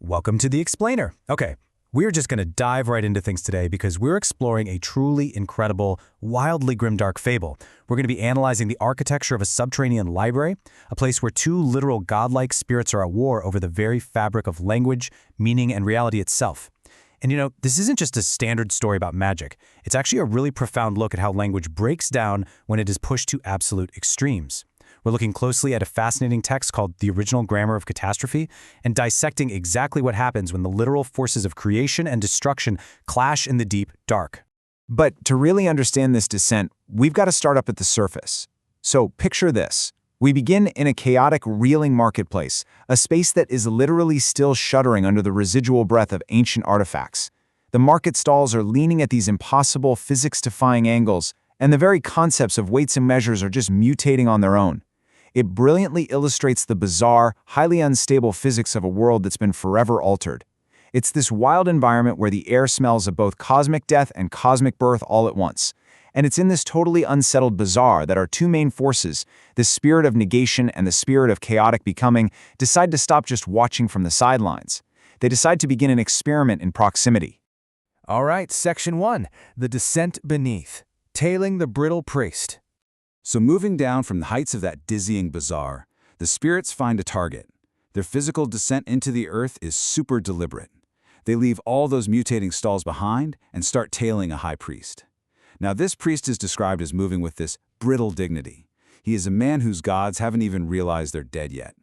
Welcome to the Explainer. Okay, we're just going to dive right into things today because we're exploring a truly incredible, wildly grimdark fable. We're going to be analyzing the architecture of a subterranean library, a place where two literal godlike spirits are at war over the very fabric of language, meaning, and reality itself. And this isn't just a standard story about magic. It's actually a really profound look at how language breaks down when it is pushed to absolute extremes. We're looking closely at a fascinating text called The Original Grammar of Catastrophe and dissecting exactly what happens when the literal forces of creation and destruction clash in the deep dark. But to really understand this descent, we've got to start up at the surface. So picture this. We begin in a chaotic, reeling marketplace, a space that is literally still shuddering under the residual breath of ancient artifacts. The market stalls are leaning at these impossible, physics-defying angles, and the very concepts of weights and measures are just mutating on their own. It brilliantly illustrates the bizarre, highly unstable physics of a world that's been forever altered. It's this wild environment where the air smells of both cosmic death and cosmic birth all at once. And it's in this totally unsettled bazaar that our two main forces, the spirit of negation and the spirit of chaotic becoming, decide to stop just watching from the sidelines. They decide to begin an experiment in proximity. All right, Section 1, The Descent Beneath, Tailing the Brittle Priest. So moving down from the heights of that dizzying bazaar, the spirits find a target. Their physical descent into the earth is super deliberate. They leave all those mutating stalls behind and start tailing a high priest. Now this priest is described as moving with this brittle dignity. He is a man whose gods haven't even realized they're dead yet.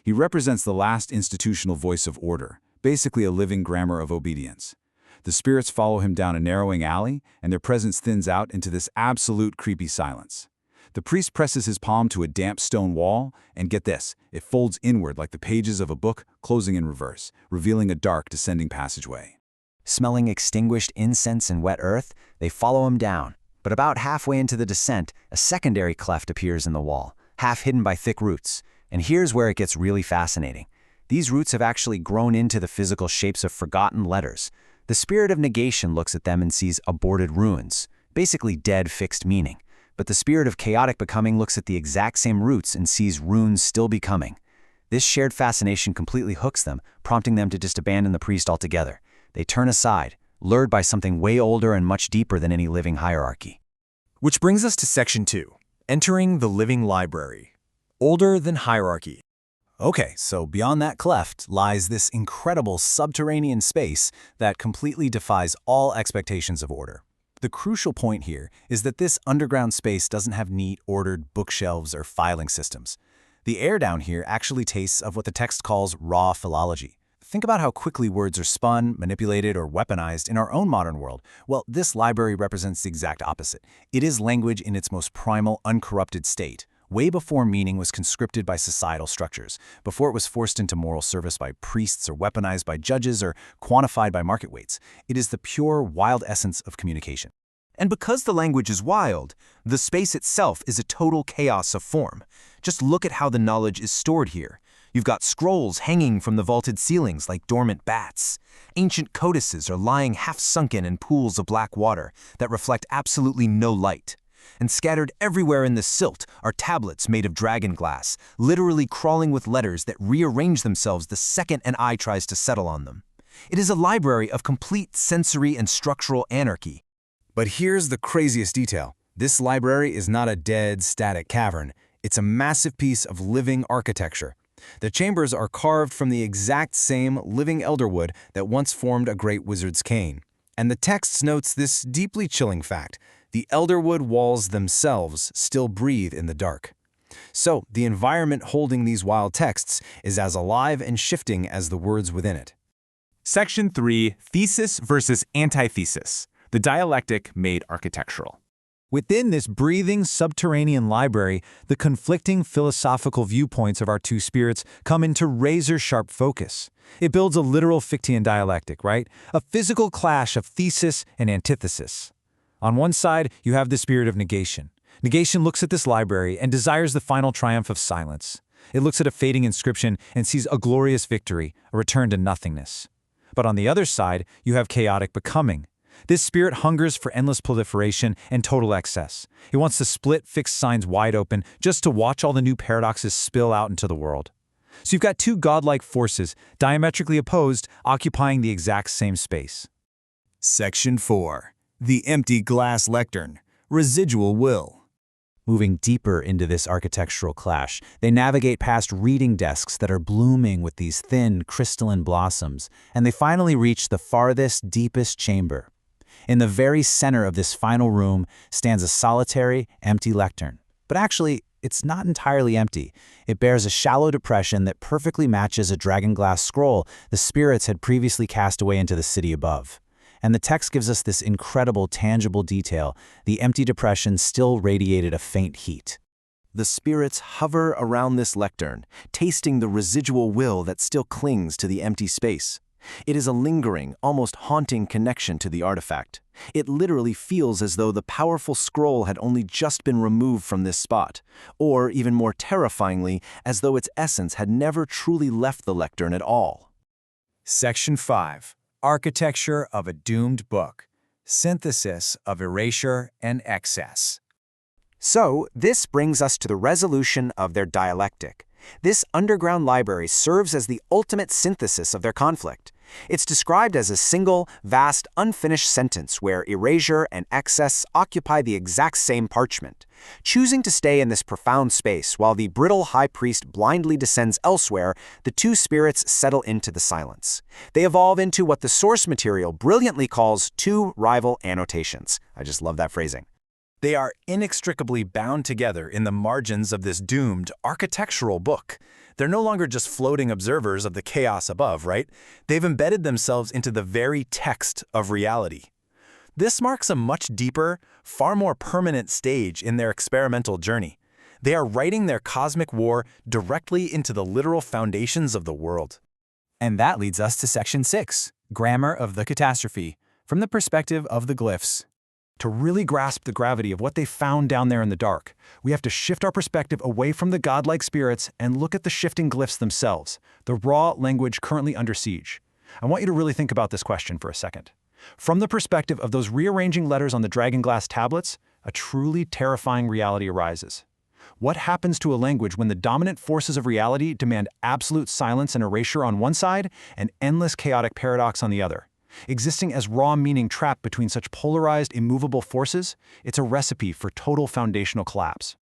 He represents the last institutional voice of order, basically a living grammar of obedience. The spirits follow him down a narrowing alley, and their presence thins out into this absolute creepy silence. The priest presses his palm to a damp stone wall, and get this, it folds inward like the pages of a book closing in reverse, revealing a dark descending passageway. Smelling extinguished incense and wet earth, they follow him down. But about halfway into the descent, a secondary cleft appears in the wall, half hidden by thick roots. And here's where it gets really fascinating. These roots have actually grown into the physical shapes of forgotten letters. The spirit of negation looks at them and sees aborted ruins, basically dead fixed meaning. But the spirit of chaotic becoming looks at the exact same roots and sees runes still becoming. This shared fascination completely hooks them, prompting them to just abandon the priest altogether. They turn aside, lured by something way older and much deeper than any living hierarchy. Which brings us to Section 2, Entering the Living Library. Older than hierarchy. Okay, so beyond that cleft lies this incredible subterranean space that completely defies all expectations of order. The crucial point here is that this underground space doesn't have neat, ordered bookshelves or filing systems. The air down here actually tastes of what the text calls raw philology. Think about how quickly words are spun, manipulated, or weaponized in our own modern world. Well, this library represents the exact opposite. It is language in its most primal, uncorrupted state, way before meaning was conscripted by societal structures, before it was forced into moral service by priests or weaponized by judges or quantified by market weights. It is the pure, wild essence of communication. And because the language is wild, the space itself is a total chaos of form. Just look at how the knowledge is stored here. You've got scrolls hanging from the vaulted ceilings like dormant bats. Ancient codices are lying half-sunken in pools of black water that reflect absolutely no light. And scattered everywhere in the silt are tablets made of dragon glass, literally crawling with letters that rearrange themselves the second an eye tries to settle on them. It is a library of complete sensory and structural anarchy. But here's the craziest detail. This library is not a dead, static cavern. It's a massive piece of living architecture. The chambers are carved from the exact same living elderwood that once formed a great wizard's cane. And the text notes this deeply chilling fact. The elderwood walls themselves still breathe in the dark. So, the environment holding these wild texts is as alive and shifting as the words within it. Section 3, Thesis versus Antithesis. The dialectic made architectural. Within this breathing subterranean library, the conflicting philosophical viewpoints of our two spirits come into razor-sharp focus. It builds a literal Fichtean dialectic, right? A physical clash of thesis and antithesis. On one side, you have the spirit of negation. Negation looks at this library and desires the final triumph of silence. It looks at a fading inscription and sees a glorious victory, a return to nothingness. But on the other side, you have chaotic becoming. This spirit hungers for endless proliferation and total excess. It wants to split fixed signs wide open just to watch all the new paradoxes spill out into the world. So you've got two godlike forces, diametrically opposed, occupying the exact same space. Section 4. The empty glass lectern. Residual will. Moving deeper into this architectural clash, they navigate past reading desks that are blooming with these thin, crystalline blossoms, and they finally reach the farthest, deepest chamber. In the very center of this final room stands a solitary, empty lectern. But actually, it's not entirely empty. It bears a shallow depression that perfectly matches a dragonglass scroll the spirits had previously cast away into the city above. And the text gives us this incredible, tangible detail. The empty depression still radiated a faint heat. The spirits hover around this lectern, tasting the residual will that still clings to the empty space. It is a lingering, almost haunting connection to the artifact. It literally feels as though the powerful scroll had only just been removed from this spot, or even more terrifyingly, as though its essence had never truly left the lectern at all. Section 5. Architecture of a doomed book. Synthesis of erasure and excess. So, this brings us to the resolution of their dialectic. This underground library serves as the ultimate synthesis of their conflict. It's described as a single, vast, unfinished sentence where erasure and excess occupy the exact same parchment. Choosing to stay in this profound space while the brittle high priest blindly descends elsewhere, the two spirits settle into the silence. They evolve into what the source material brilliantly calls two rival annotations. I just love that phrasing. They are inextricably bound together in the margins of this doomed architectural book. They're no longer just floating observers of the chaos above, right? They've embedded themselves into the very text of reality. This marks a much deeper, far more permanent stage in their experimental journey. They are writing their cosmic war directly into the literal foundations of the world. And that leads us to Section 6, Grammar of the Catastrophe, from the perspective of the glyphs. To really grasp the gravity of what they found down there in the dark, we have to shift our perspective away from the godlike spirits and look at the shifting glyphs themselves, the raw language currently under siege. I want you to really think about this question for a second. From the perspective of those rearranging letters on the dragonglass tablets, a truly terrifying reality arises. What happens to a language when the dominant forces of reality demand absolute silence and erasure on one side and endless chaotic paradox on the other? Existing as raw meaning trapped between such polarized, immovable forces, it's a recipe for total foundational collapse.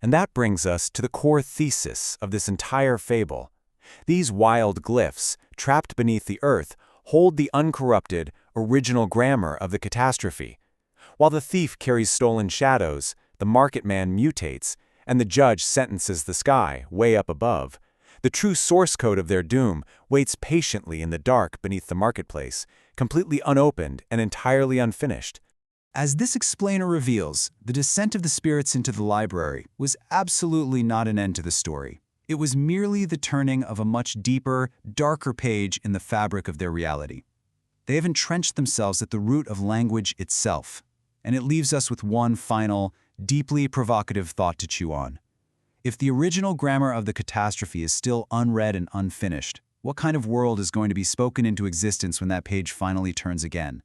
And that brings us to the core thesis of this entire fable. These wild glyphs, trapped beneath the earth, hold the uncorrupted, original grammar of the catastrophe. While the thief carries stolen shadows, the market man mutates, and the judge sentences the sky way up above, the true source code of their doom waits patiently in the dark beneath the marketplace, completely unopened and entirely unfinished. As this explainer reveals, the descent of the spirits into the library was absolutely not an end to the story. It was merely the turning of a much deeper, darker page in the fabric of their reality. They have entrenched themselves at the root of language itself, and it leaves us with one final, deeply provocative thought to chew on. If the original grammar of the catastrophe is still unread and unfinished, what kind of world is going to be spoken into existence when that page finally turns again?